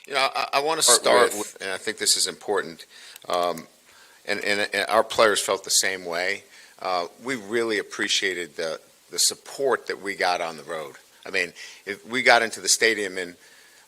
I want to start with, and I think this is important, and our players felt the same way. We really appreciated the support that we got on the road. I mean, if we got into the stadium and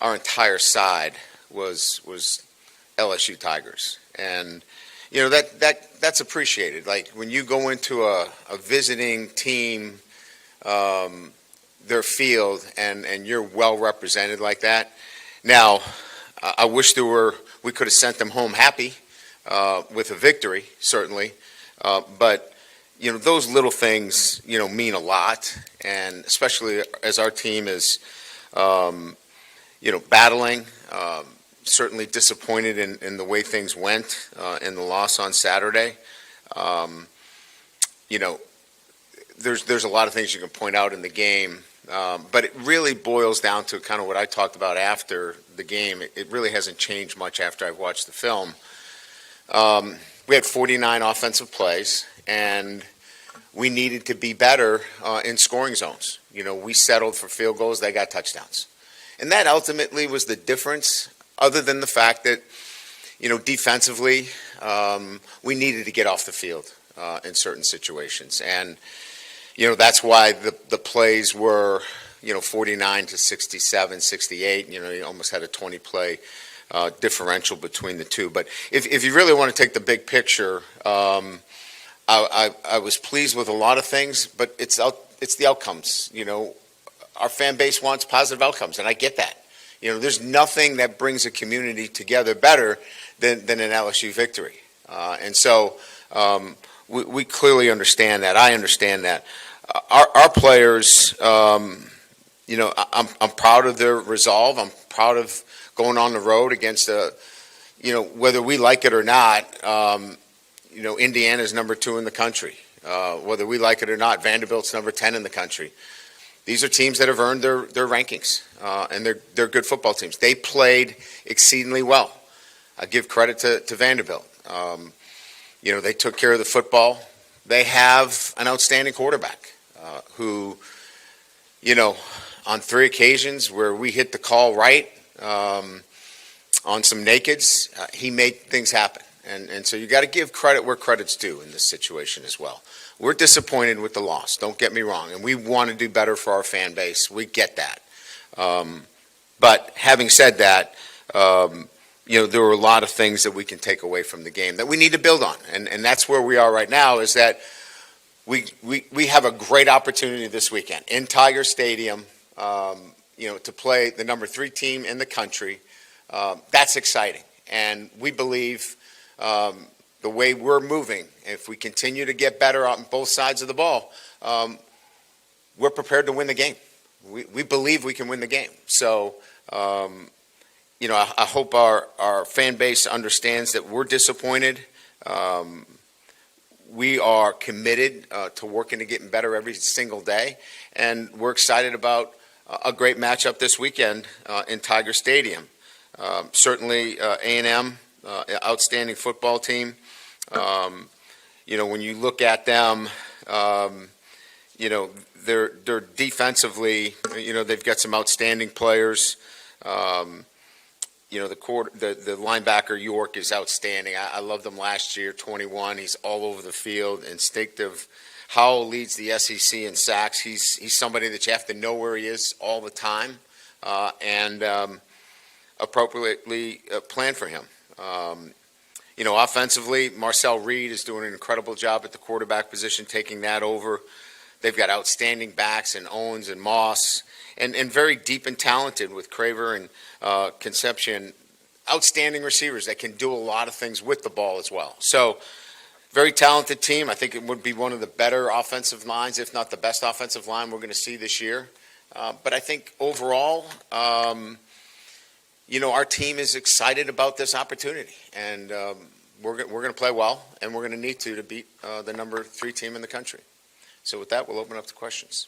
our entire side was LSU Tigers, and that's appreciated. Like when you go into a visiting team, their field, and you're well represented like that. Now, I wish we could have sent them home happy with a victory, certainly, but those little things mean a lot, and especially as our team is battling. Certainly disappointed in the way things went in the loss on Saturday. There's a lot of things you can point out in the game, but it really boils down to kind of what I talked about after the game. It really hasn't changed much after I've watched the film. We had 49 offensive plays, and we needed to be better in scoring zones. We settled for field goals. They got touchdowns. And that ultimately was the difference, other than the fact that, defensively, we needed to get off the field in certain situations. And, that's why the plays were, 49 to 67, 68. You almost had a 20-play differential between the two. But if you really want to take the big picture, I was pleased with a lot of things, but it's the outcomes. Our fan base wants positive outcomes, and I get that. There's nothing that brings a community together better than an LSU victory. And so we clearly understand that. I understand that. Our players, I'm proud of their resolve. I'm proud of going on the road against whether we like it or not, Indiana's number 2 in the country. Whether we like it or not, Vanderbilt's number 10 in the country. These are teams that have earned their rankings, and they're good football teams. They played exceedingly well. I give credit to Vanderbilt. They took care of the football. They have an outstanding quarterback who, on 3 occasions where we hit the call right on some nakeds, he made things happen. And so you got to give credit where credit's due in this situation as well. We're disappointed with the loss. Don't get me wrong, and we want to do better for our fan base. We get that. But having said that, there were a lot of things that we can take away from the game that we need to build on, and that's where we are right now. Is that we have a great opportunity this weekend in Tiger Stadium, to play the number 3 team in the country. That's exciting, and we believe. The way we're moving, if we continue to get better on both sides of the ball, we're prepared to win the game. We believe we can win the game. So, I hope our fan base understands that we're disappointed. We are committed to working to getting better every single day, and we're excited about a great matchup this weekend in Tiger Stadium. Certainly, A&M. Outstanding football team. When you look at them, they're defensively, they've got some outstanding players. The linebacker York is outstanding. I loved him last year, 21. He's all over the field, instinctive. Howell leads the SEC in sacks. He's somebody that you have to know where he is all the time and appropriately plan for him. Offensively, Marcel Reed is doing an incredible job at the quarterback position, taking that over. They've got outstanding backs in Owens and Moss, and very deep and talented with Craver and Concepcion. Outstanding receivers that can do a lot of things with the ball as well. So, very talented team. I think it would be one of the better offensive lines, if not the best offensive line we're going to see this year. But I think overall, our team is excited about this opportunity, and we're going to play well, and we're going to need to beat the number 3 team in the country. So with that, we'll open up to questions.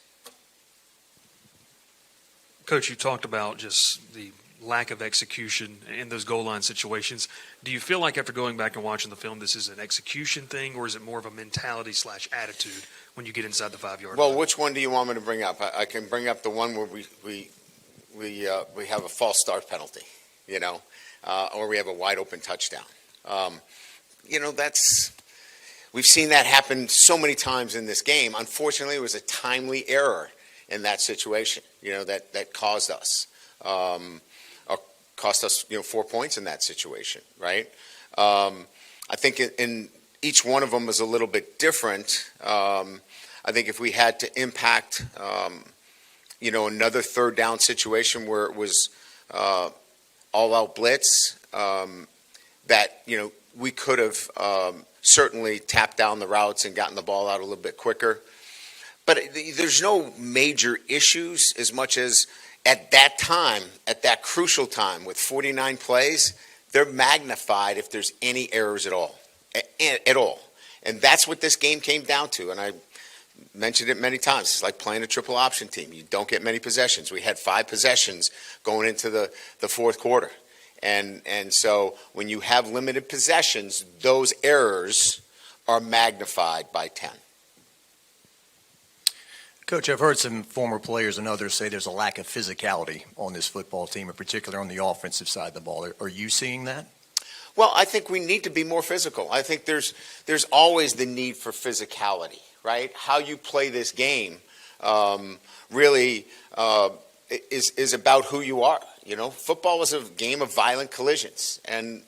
Coach, you talked about just the lack of execution in those goal line situations. Do you feel like after going back and watching the film, this is an execution thing, or is it more of a mentality/attitude when you get inside the 5-yard line? Well, which one do you want me to bring up? I can bring up the one where we have a false start penalty. or we have a wide open touchdown. We've seen that happen so many times in this game. Unfortunately, it was a timely error in that situation, that caused us, or cost us, 4 points in that situation, right? I think in each one of them was a little bit different. I think if we had to impact, another third down situation where it was all out blitz, that, we could have certainly tapped down the routes and gotten the ball out a little bit quicker. But there's no major issues as much as at that time, at that crucial time with 49 plays, they're magnified if there's any errors at all. And that's what this game came down to. And I mentioned it many times. It's like playing a triple option team. You don't get many possessions. We had 5 possessions going into the fourth quarter. And so when you have limited possessions, those errors are magnified by 10. Coach, I've heard some former players and others say there's a lack of physicality on this football team, in particular on the offensive side of the ball. Are you seeing that? Well, I think we need to be more physical. I think there's always the need for physicality, right? How you play this game really is about who you are. Football is a game of violent collisions, and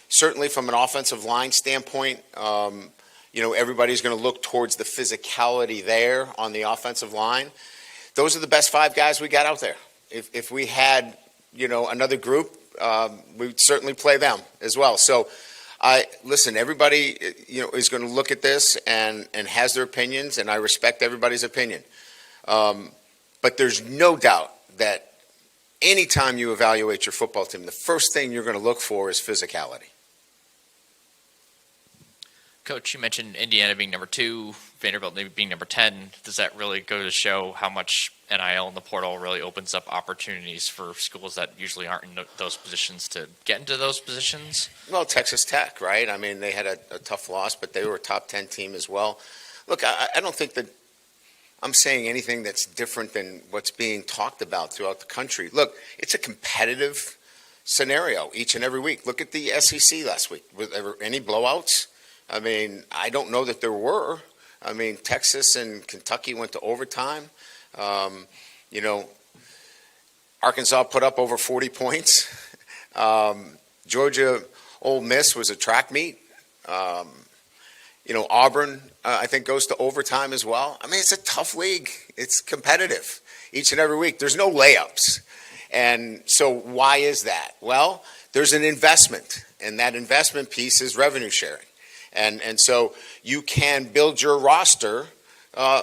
certainly from an offensive line standpoint, everybody's going to look towards the physicality there on the offensive line. Those are the best 5 guys we got out there. If we had, another group, we'd certainly play them as well. So, everybody, is going to look at this and has their opinions, and I respect everybody's opinion. But there's no doubt that anytime you evaluate your football team, the first thing you're going to look for is physicality. Coach, you mentioned Indiana being number 2, Vanderbilt being number 10. Does that really go to show how much NIL in the portal really opens up opportunities for schools that usually aren't in those positions to get into those positions? Well, Texas Tech, right? I mean, they had a tough loss, but they were a top 10 team as well. Look, I don't think that I'm saying anything that's different than what's being talked about throughout the country. Look, it's a competitive scenario each and every week. Look at the SEC last week. Were there any blowouts? I mean, I don't know that there were. I mean, Texas and Kentucky went to overtime. Arkansas put up over 40 points. Georgia, Ole Miss was a track meet. Auburn, I think, goes to overtime as well. I mean, it's a tough league. It's competitive each and every week. There's no layups. And so why is that? Well, there's an investment, and that investment piece is revenue sharing. And so you can build your roster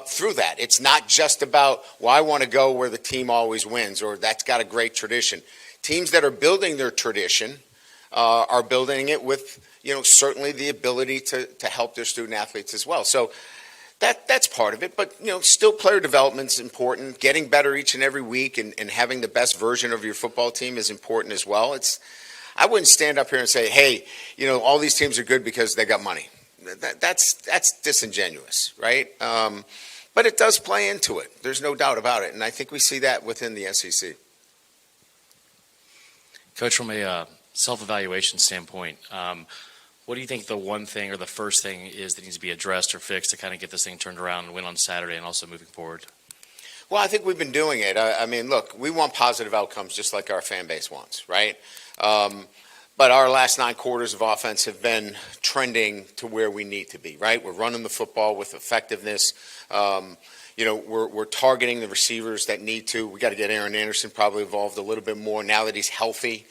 through that. It's not just about, I want to go where the team always wins, or that's got a great tradition. Teams that are building their tradition are building it with, certainly the ability to help their student athletes as well. So that's part of it. But, still player development is important. Getting better each and every week and having the best version of your football team is important as well. I wouldn't stand up here and say, hey, all these teams are good because they got money. That's disingenuous, right? But it does play into it. There's no doubt about it. And I think we see that within the SEC. Coach, from a self-evaluation standpoint, what do you think the one thing or the first thing is that needs to be addressed or fixed to kind of get this thing turned around and win on Saturday and also moving forward? Well, I think we've been doing it. I mean, look, we want positive outcomes just like our fan base wants, right? But our last 9 quarters of offense have been trending to where we need to be, right? We're running the football with effectiveness. We're targeting the receivers that need to. We got to get Aaron Anderson probably involved a little bit more now that he's healthy.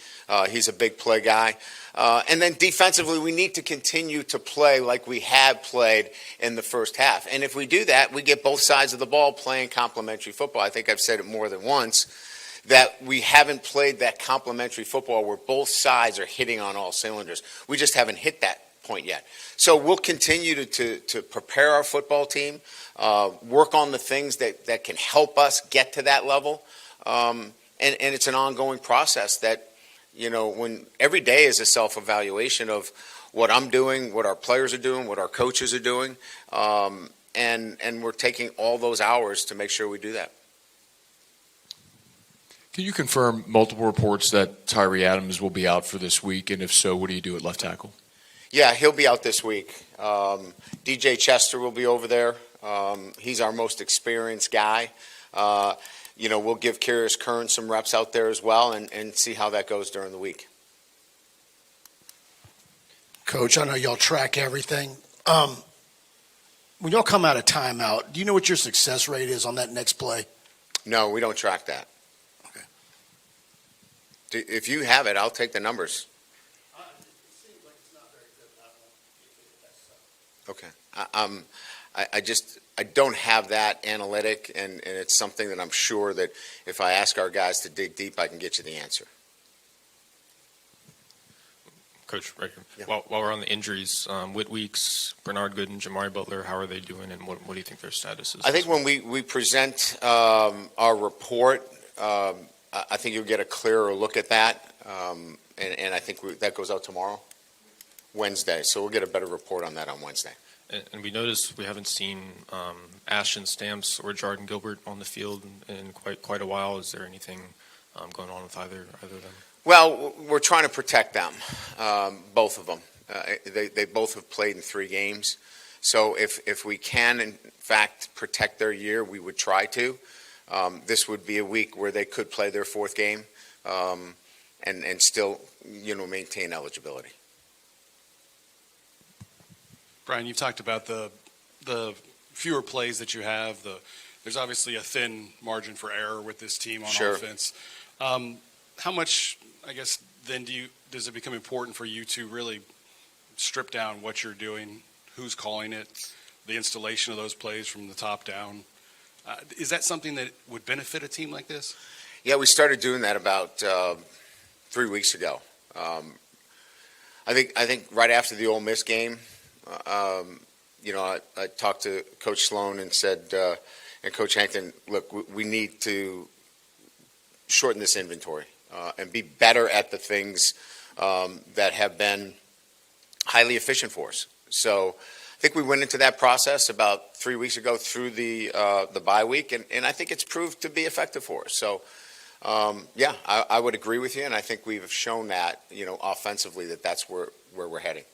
He's a big play guy. And then defensively, we need to continue to play like we have played in the first half. And if we do that, we get both sides of the ball playing complementary football. I think I've said it more than once, that we haven't played that complementary football where both sides are hitting on all cylinders. We just haven't hit that point yet. So we'll continue to prepare our football team, work on the things that can help us get to that level. And it's an ongoing process that, when every day is a self-evaluation of what I'm doing, what our players are doing, what our coaches are doing. And we're taking all those hours to make sure we do that. Can you confirm multiple reports that Tyree Adams will be out for this week? And if so, what do you do at left tackle? Yeah, he'll be out this week. DJ Chester will be over there. He's our most experienced guy. We'll give Curious Kern some reps out there as well and see how that goes during the week. Coach, I know y'all track everything. When y'all come out of timeout, do you know what your success rate is on that next play? No, we don't track that. Okay. If you have it, I'll take the numbers. It seems like it's not very good, but I don't know if that's so. Okay. I don't have that analytic, and it's something that I'm sure that if I ask our guys to dig deep, I can get you the answer. Coach, right here. Yeah. While we're on the injuries, Whit Weeks, Bernard Gooden, Jamari Butler, how are they doing, and what do you think their status is? I think when we present our report, I think you'll get a clearer look at that, and I think that goes out tomorrow, Wednesday. So we'll get a better report on that on Wednesday. And we noticed we haven't seen Ashton Stamps or Jordan Gilbert on the field in quite a while. Is there anything going on with either of them? Well, we're trying to protect them, both of them. They both have played in 3 games. So if we can, in fact, protect their year, we would try to. This would be a week where they could play their 4th game and still, maintain eligibility. Brian, you've talked about the fewer plays that you have. There's obviously a thin margin for error with this team on Sure. offense. How much, I guess, then does it become important for you to really strip down what you're doing, who's calling it, the installation of those plays from the top down? Is that something that would benefit a team like this? Yeah, we started doing that about 3 weeks ago. I think right after the Ole Miss game, I talked to Coach Sloan and said, and Coach Hankton, look, we need to shorten this inventory and be better at the things that have been highly efficient for us. So I think we went into that process about 3 weeks ago through the bye week, and I think it's proved to be effective for us. So, I would agree with you, and I think we've shown that, offensively, that's where we're heading.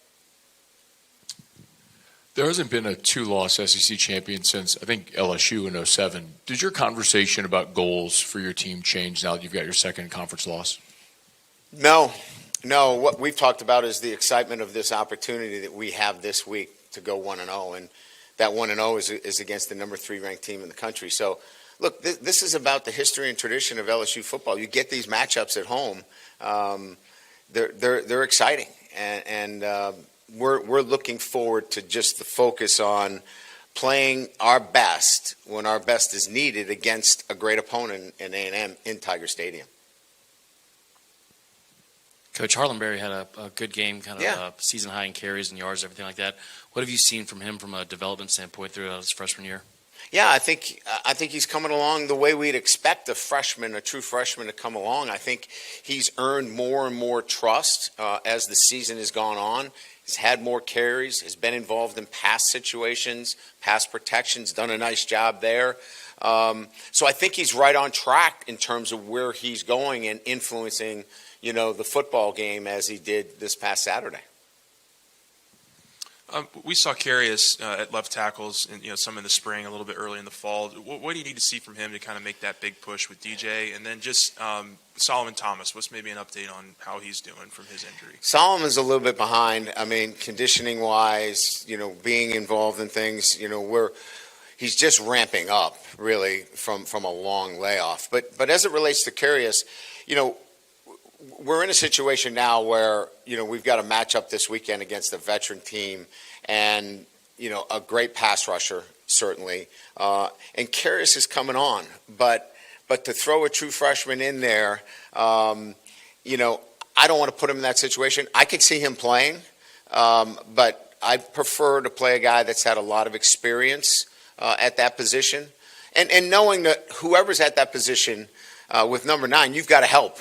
There hasn't been a 2-loss SEC champion since, I think, LSU in 2007. Did your conversation about goals for your team change now that you've got your second conference loss? No. What we've talked about is the excitement of this opportunity that we have this week to go 1-0, and that 1-0 is against the number 3 ranked team in the country. So, look, this is about the history and tradition of LSU football. You get these matchups at home; they're exciting, and we're looking forward to just the focus on playing our best when our best is needed against a great opponent in A&M in Tiger Stadium. Coach Harlenberry had a good game, kind of Yeah. season high in carries and yards, everything like that. What have you seen from him from a development standpoint throughout his freshman year? Yeah, I think he's coming along the way we'd expect a true freshman to come along. I think he's earned more and more trust as the season has gone on. He's had more carries, has been involved in pass situations, pass protections, done a nice job there. So I think he's right on track in terms of where he's going and influencing, the football game as he did this past Saturday. We saw Carius at left tackles, and some in the spring, a little bit early in the fall. What do you need to see from him to kind of make that big push with DJ? And then just Solomon Thomas, what's maybe an update on how he's doing from his injury? Solomon's a little bit behind. I mean, conditioning-wise, being involved in things, he's just ramping up really from a long layoff. But as it relates to Carius, we're in a situation now where, we've got a matchup this weekend against a veteran team and, a great pass rusher, certainly. And Carius is coming on. But to throw a true freshman in there, I don't want to put him in that situation. I could see him playing, but I prefer to play a guy that's had a lot of experience at that position. And knowing that whoever's at that position with number 9, you've got to help.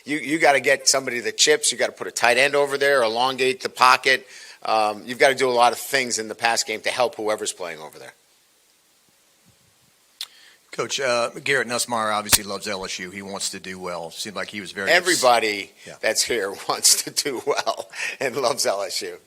You got to get somebody that chips. You got to put a tight end over there, elongate the pocket. You've got to do a lot of things in the pass game to help whoever's playing over there. Coach, Garrett Nussmeier obviously loves LSU. He wants to do well. Seemed like he was very Everybody Yeah. that's here wants to do well and loves LSU.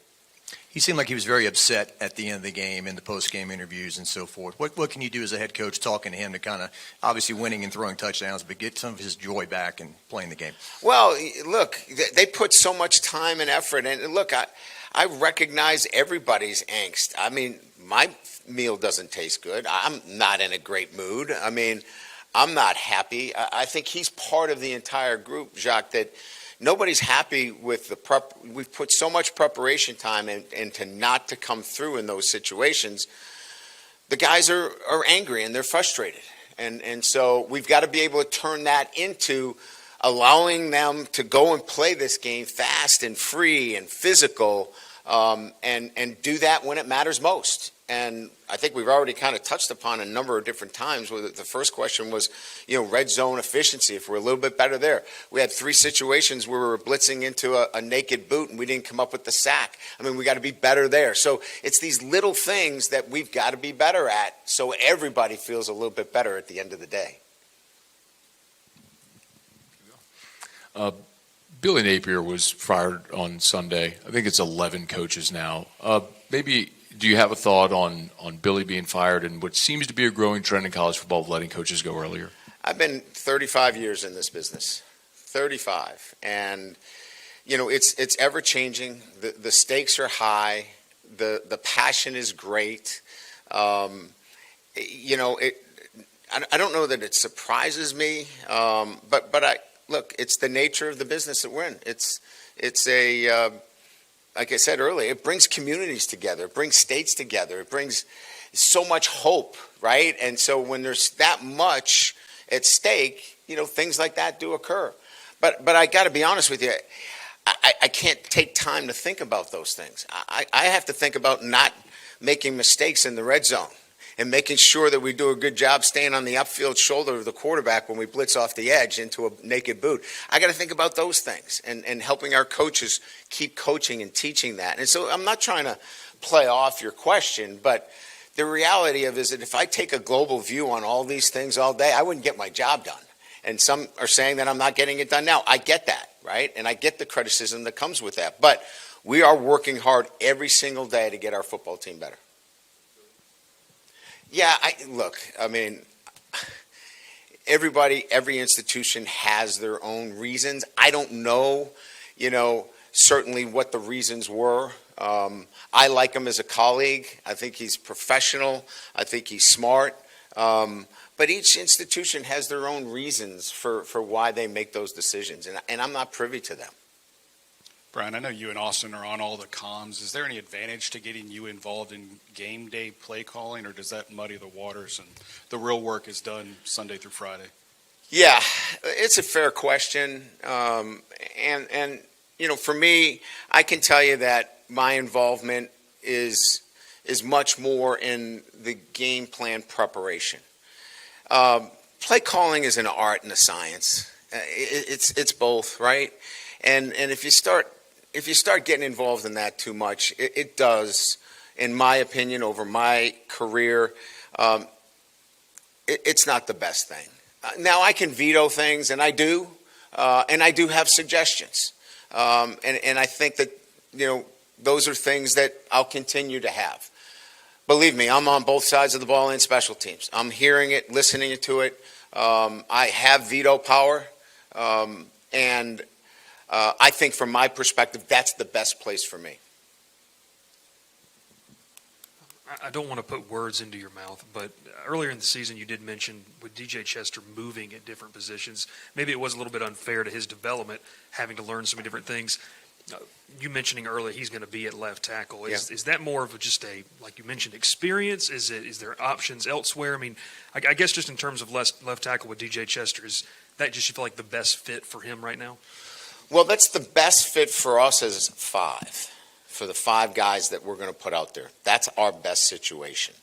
He seemed like he was very upset at the end of the game in the post-game interviews and so forth. What can you do as a head coach talking to him to kind of, obviously winning and throwing touchdowns, but get some of his joy back and playing the game? Well, look, they put so much time and effort, and look, I recognize everybody's angst. I mean, my meal doesn't taste good. I'm not in a great mood. I mean, I'm not happy. I think he's part of the entire group, Jacques, that nobody's happy with the prep. We've put so much preparation time and to not to come through in those situations. The guys are angry and they're frustrated. And so we've got to be able to turn that into allowing them to go and play this game fast and free and physical, and do that when it matters most. And I think we've already kind of touched upon a number of different times. Where the first question was, red zone efficiency, if we're a little bit better there. We had 3 situations where we were blitzing into a naked boot and we didn't come up with the sack. I mean, we got to be better there. So it's these little things that we've got to be better at so everybody feels a little bit better at the end of the day. Billy Napier was fired on Sunday. I think it's 11 coaches now. Maybe do you have a thought on Billy being fired and what seems to be a growing trend in college football of letting coaches go earlier? I've been 35 years in this business, 35. And, it's ever changing. The stakes are high. The passion is great. I don't know that it surprises me, but look, it's the nature of the business that we're in. It's like I said earlier, it brings communities together. It brings states together. It brings so much hope, right? And so when there's that much at stake, things like that do occur. But I got to be honest with you, I can't take time to think about those things. I have to think about not making mistakes in the red zone and making sure that we do a good job staying on the upfield shoulder of the quarterback when we blitz off the edge into a naked boot. I got to think about those things and helping our coaches keep coaching and teaching that. And so I'm not trying to play off your question, but the reality of it is that if I take a global view on all these things all day, I wouldn't get my job done. And some are saying that I'm not getting it done now. I get that, right? And I get the criticism that comes with that. But we are working hard every single day to get our football team better. Yeah, every institution has their own reasons. I don't know, certainly what the reasons were. I like him as a colleague. I think he's professional. I think he's smart. But each institution has their own reasons for why they make those decisions, and I'm not privy to them. Brian, I know you and Austin are on all the comms. Is there any advantage to getting you involved in game day play calling, or does that muddy the waters and the real work is done Sunday through Friday? Yeah, it's a fair question. And for me, I can tell you that my involvement is much more in the game plan preparation. Play calling is an art and a science. It's both, right? And if you start getting involved in that too much, it does, in my opinion, over my career, it's not the best thing. Now I can veto things, and I do have suggestions, and I think that those are things that I'll continue to have. Believe me, I'm on both sides of the ball in special teams. I'm hearing it, listening to it. I have veto power, and I think from my perspective, that's the best place for me. I don't want to put words into your mouth, but earlier in the season you did mention with DJ Chester moving at different positions, maybe it was a little bit unfair to his development, having to learn so many different things. You mentioning earlier he's going to be at left tackle. Is that more of just a, like you mentioned, experience? Is there options elsewhere? I mean, I guess just in terms of left tackle with DJ Chester, is that just you feel like the best fit for him right now? Well, that's the best fit for us as 5, for the 5 guys that we're going to put out there. That's our best situation.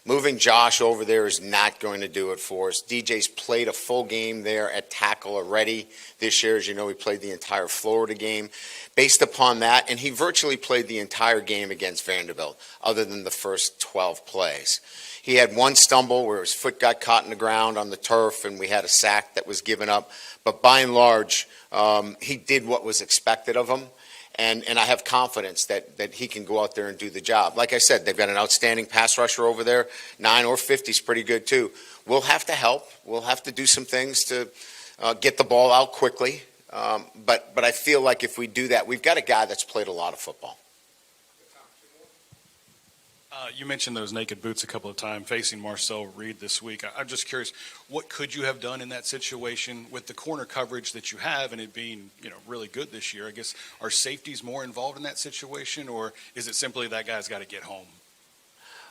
Moving Josh over there is not going to do it for us. DJ's played a full game there at tackle already this year. As you know, he played the entire Florida game. Based upon that, and he virtually played the entire game against Vanderbilt, other than the first 12 plays. He had one stumble where his foot got caught in the ground on the turf, and we had a sack that was given up. But by and large, he did what was expected of him. And I have confidence that he can go out there and do the job. Like I said, they've got an outstanding pass rusher over there. 9 or 50 is pretty good, too. We'll have to help. We'll have to do some things to get the ball out quickly. But I feel like if we do that, we've got a guy that's played a lot of football. You mentioned those naked boots a couple of times facing Marcel Reed this week. I'm just curious, what could you have done in that situation with the corner coverage that you have and it being, really good this year? I guess, are safeties more involved in that situation, or is it simply that guy's got to get home?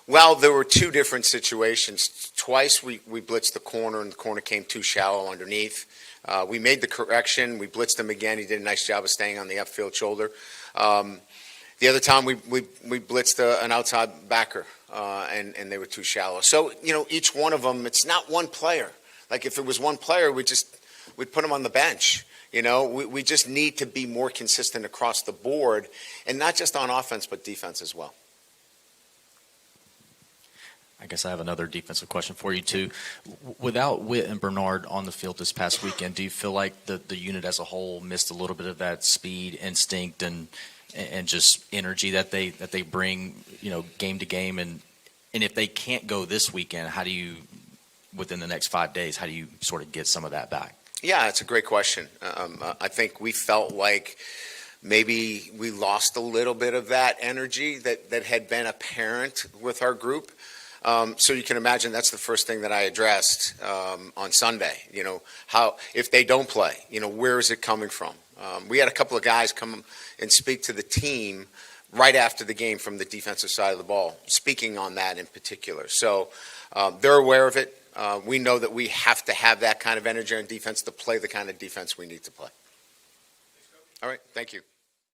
Well, there were two different situations. Twice we blitzed the corner, and the corner came too shallow underneath. We made the correction. We blitzed him again. He did a nice job of staying on the upfield shoulder. The other time we blitzed an outside backer, and they were too shallow. So, each one of them, it's not one player. Like if it was one player, we'd put him on the bench. We just need to be more consistent across the board, and not just on offense, but defense as well. I guess I have another defensive question for you, too. Without Witt and Bernard on the field this past weekend, do you feel like the unit as a whole missed a little bit of that speed, instinct, and just energy that they bring, game to game? And if they can't go this weekend, how do you, within the next 5 days, how do you sort of get some of that back? Yeah, it's a great question. I think we felt like maybe we lost a little bit of that energy that had been apparent with our group. So you can imagine that's the first thing that I addressed on Sunday. How if they don't play, where is it coming from? We had a couple of guys come and speak to the team right after the game from the defensive side of the ball, speaking on that in particular. So they're aware of it. We know that we have to have that kind of energy on defense to play the kind of defense we need to play. All right, thank you.